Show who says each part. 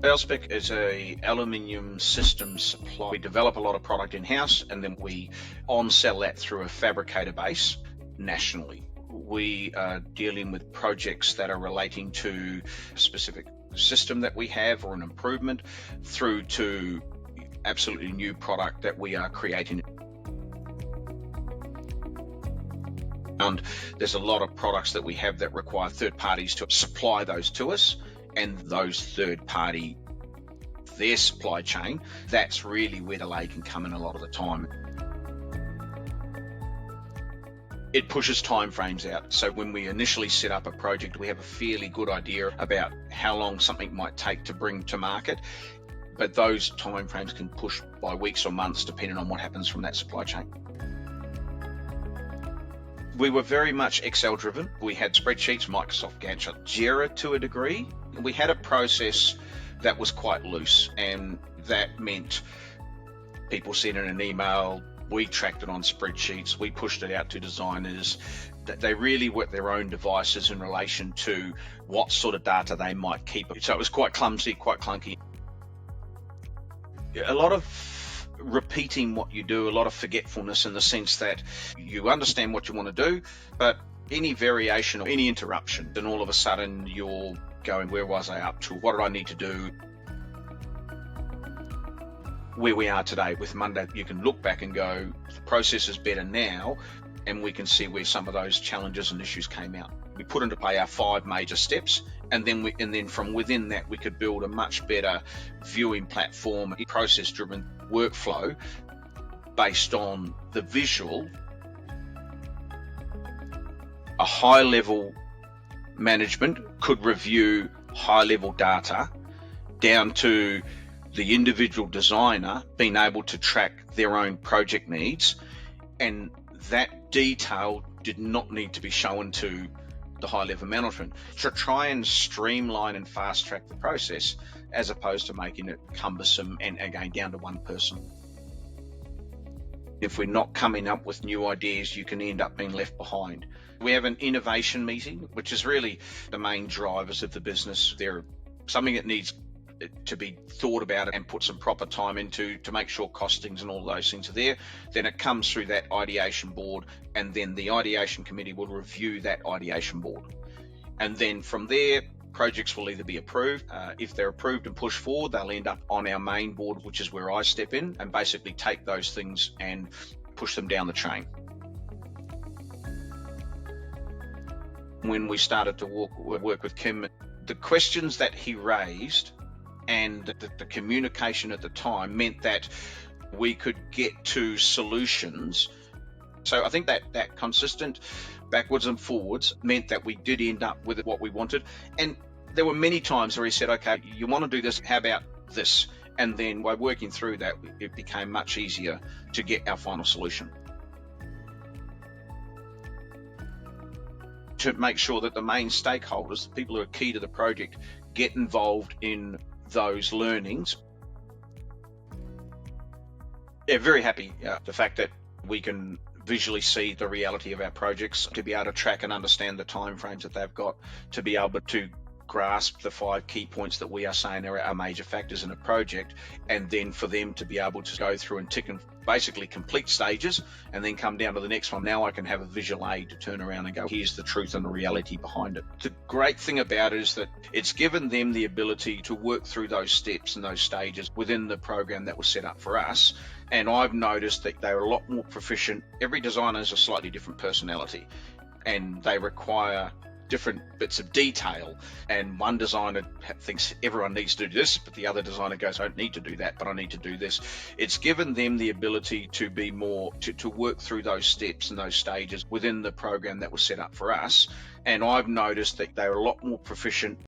Speaker 1: Alspec is a aluminium system supply. We develop a lot of product in-house and then we on-sell that through a fabricator base nationally. We are dealing with projects that are relating to a specific system that we have or an improvement through to absolutely new product that we are creating. And there's a lot of products that we have that require third parties to supply those to us, and those third party, their supply chain, that's really where delay can come in a lot of the time. It pushes timeframes out. So when we initially set up a project, we have a fairly good idea about how long something might take to bring to market, but those timeframes can push by weeks or months depending on what happens from that supply chain. We were very much Excel driven. We had spreadsheets, Microsoft Gantt chart, Jira to a degree. We had a process that was quite loose, and that meant people sent in an email, we tracked it on spreadsheets, we pushed it out to designers. They really worked their own devices in relation to what sort of data they might keep. So it was quite clumsy, quite clunky. A lot of repeating what you do, a lot of forgetfulness in the sense that you understand what you want to do, but any variation or any interruption, then all of a sudden you're going, where was I up to? What did I need to do? Where we are today with Monday, you can look back and go, the process is better now, and we can see where some of those challenges and issues came out. We put into play our 5 major steps, and then from within that we could build a much better viewing platform, a process-driven workflow based on the visual. A high-level management could review high-level data down to the individual designer being able to track their own project needs, and that detail did not need to be shown to the high-level management to try and streamline and fast-track the process, as opposed to making it cumbersome and again down to one person. If we're not coming up with new ideas, you can end up being left behind. We have an innovation meeting, which is really the main drivers of the business. They're something that needs to be thought about and put some proper time into to make sure costings and all those things are there. Then it comes through that ideation board, and then the ideation committee will review that ideation board. And then from there, projects will either be approved. If they're approved and pushed forward, they'll end up on our main board, which is where I step in and basically take those things and push them down the chain. When we started to work with Kim, the questions that he raised and the communication at the time meant that we could get to solutions. So I think that consistent backwards and forwards meant that we did end up with what we wanted. And there were many times where he said, okay, you want to do this, how about this? And then by working through that, it became much easier to get our final solution. To make sure that the main stakeholders, the people who are key to the project, get involved in those learnings. They're very happy the fact that we can visually see the reality of our projects, to be able to track and understand the timeframes that they've got, to be able to grasp the 5 key points that we are saying are our major factors in a project, and then for them to be able to go through and tick and basically complete stages and then come down to the next one. Now I can have a visual aid to turn around and go, here's the truth and the reality behind it. The great thing about it is that it's given them the ability to work through those steps and those stages within the program that was set up for us. And I've noticed that they're a lot more proficient. Every designer has a slightly different personality, and they require different bits of detail, and one designer thinks everyone needs to do this, but the other designer goes, I don't need to do that, but I need to do this. It's given them the ability to be more to work through those steps and those stages within the program that was set up for us, and I've noticed that they're a lot more proficient.